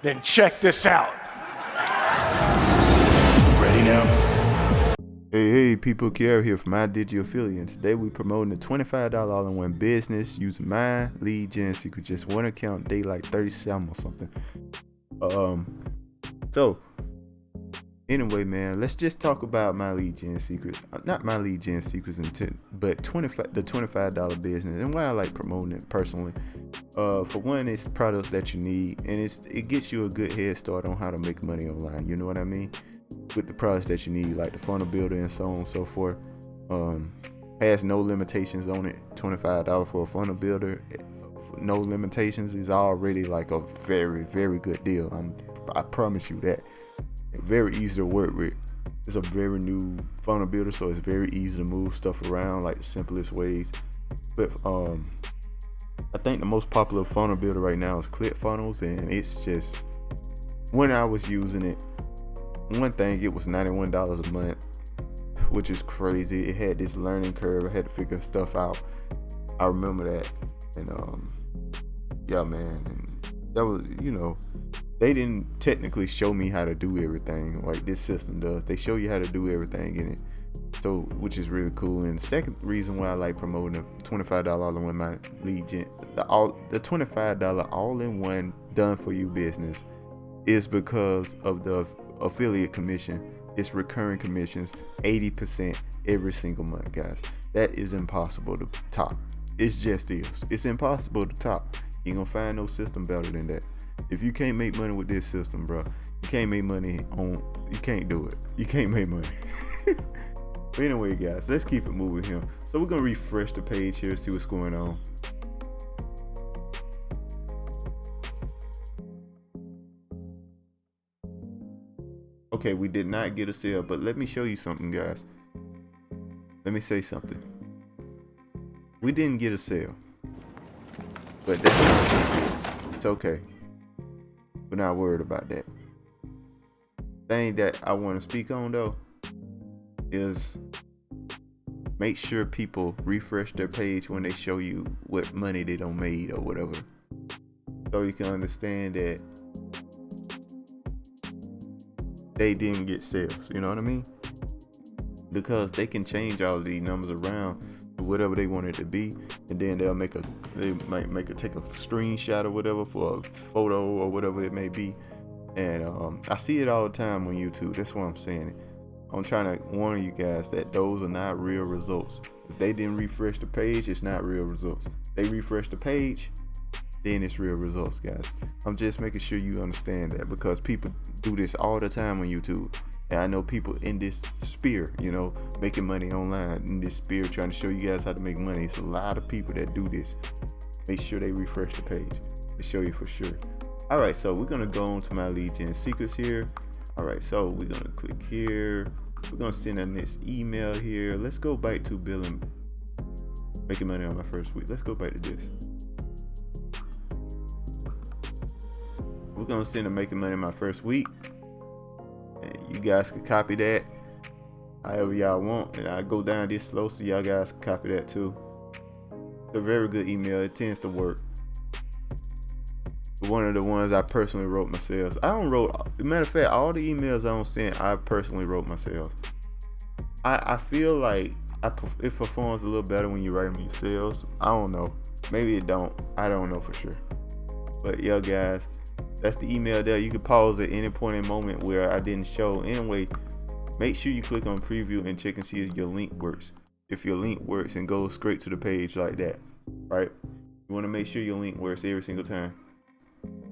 Then check this out. Ready now? Hey, people, Kiara here from iDigiAffiliate, and today we're promoting a $25 all-in-one business using my lead gen secret, just one account, day like 37 or something. So anyway, man, let's just talk about my lead gen secrets. Not my lead gen secrets, but the $25 business and why I like promoting it personally. For one, it's products that you need, and it gets you a good head start on how to make money online. You know what I mean? With the products that you need, like the funnel builder and so on and so forth. Has no limitations on it. $25 for a funnel builder, no limitations, is already like a very, very good deal. I promise you that. Very easy to work with. It's a very new funnel builder, so it's very easy to move stuff around, like the simplest ways. But I think the most popular funnel builder right now is ClickFunnels, and it's just, when I was using it, one thing, it was $91 a month, which is crazy. It had this learning curve. I had to figure stuff out. I remember that. And yeah, man, and that was, they didn't technically show me how to do everything like this system does. They show you how to do everything in it, so, which is really cool. And the second reason why I like promoting a $25 all-in-one my lead gen, the $25 all-in-one done for you business, is because of the affiliate commission. It's recurring commissions, 80% every single month, guys. That is impossible to top. It's just is. It's impossible to top. You ain't gonna find no system better than that. If you can't make money with this system, bro, you can't make money on. You can't do it. You can't make money. But anyway, guys, let's keep it moving here. So we're gonna refresh the page here, see what's going on. Okay, we did not get a sale, but let me show you something, guys. Let me say something. We didn't get a sale, but it's okay. We're not worried about that. Thing that I want to speak on though is make sure people refresh their page when they show you what money they don't made or whatever, so you can understand that they didn't get sales. You know what I mean? Because they can change all these numbers around to whatever they want it to be, and then they might take a screenshot or whatever for a photo or whatever it may be. And I see it all the time on YouTube. That's why I'm saying it. I'm trying to warn you guys that those are not real results. If they didn't refresh the page, it's not real results. They refresh the page, then it's real results, guys. I'm just making sure you understand that, because people do this all the time on YouTube. And I know people in this sphere, making money online, in this sphere, trying to show you guys how to make money. It's a lot of people that do this. Make sure they refresh the page to show you for sure. All right, so we're gonna go on to my lead gen secrets here. All right, so we're gonna click here. We're gonna send in this email here. Let's go back to billing, making money on my first week. Let's go back to this. We're gonna send a making money my first week, and you guys can copy that however y'all want, and I go down this slow so y'all guys can copy that too. It's a very good email. It tends to work. One of the ones I personally wrote myself. Matter of fact, all the emails I don't send, I personally wrote myself. I feel like it performs a little better when you write them yourselves. I don't know. Maybe it don't. I don't know for sure. But yeah, guys, that's the email there. You can pause at any point in moment where I didn't show. Anyway, make sure you click on preview and check and see if your link works. If your link works and goes straight to the page like that, right? You want to make sure your link works every single time.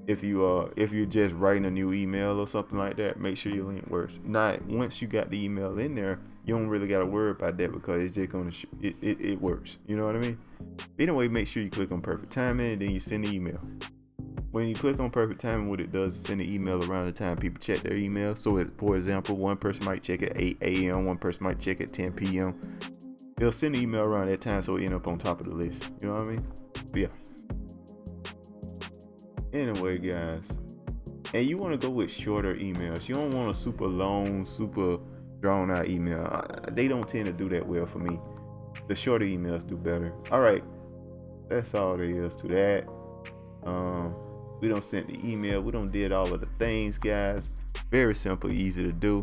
If you're just writing a new email or something like that, make sure your link works. Not once you got the email in there, you don't really gotta worry about that, because it's just gonna it works. You know what I mean? Anyway, make sure you click on perfect timing, and then you send the email. When you click on perfect timing, what it does is send the email around the time people check their email. So, for example, one person might check at 8 a.m., one person might check at 10 p.m. They'll send the email around that time, so it end up on top of the list. You know what I mean? But yeah. Anyway, guys, and you want to go with shorter emails. You don't want a super long, super drawn out email. They don't tend to do that well for me. The shorter emails do better. All right, that's all there is to that. We don't send the email. We don't did all of the things, guys. Very simple, easy to do.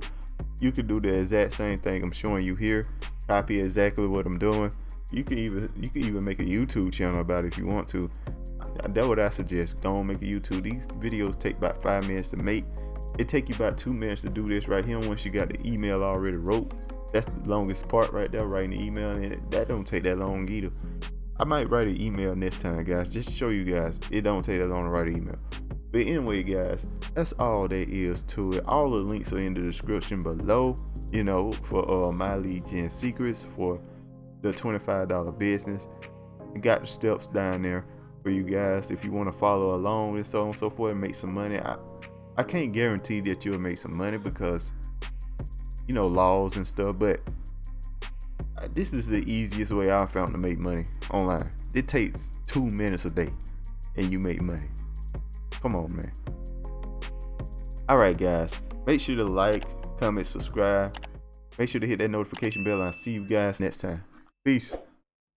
You can do the exact same thing I'm showing you here. Copy exactly what I'm doing. You can even make a YouTube channel about it if you want to. That's what I suggest. Don't make a YouTube. These videos take about 5 minutes to make. It take you about 2 minutes to do this right here. Once you got the email already wrote, that's the longest part right there, writing the email, and that don't take that long either. I might write an email next time, guys, just to show you guys it don't take that long to write an email. But anyway, guys, that's all there is to it. All the links are in the description below, you know, for My Lead Gen Secrets, for the $25 business. I got the steps down there for you guys if you want to follow along and so on and so forth and make some money. I can't guarantee that you'll make some money because, you know, laws and stuff, but this is the easiest way I found to make money online. It takes 2 minutes a day and you make money. Come on, man. All right, guys, make sure to like, comment, subscribe. Make sure to hit that notification bell, and I'll see you guys next time. Peace.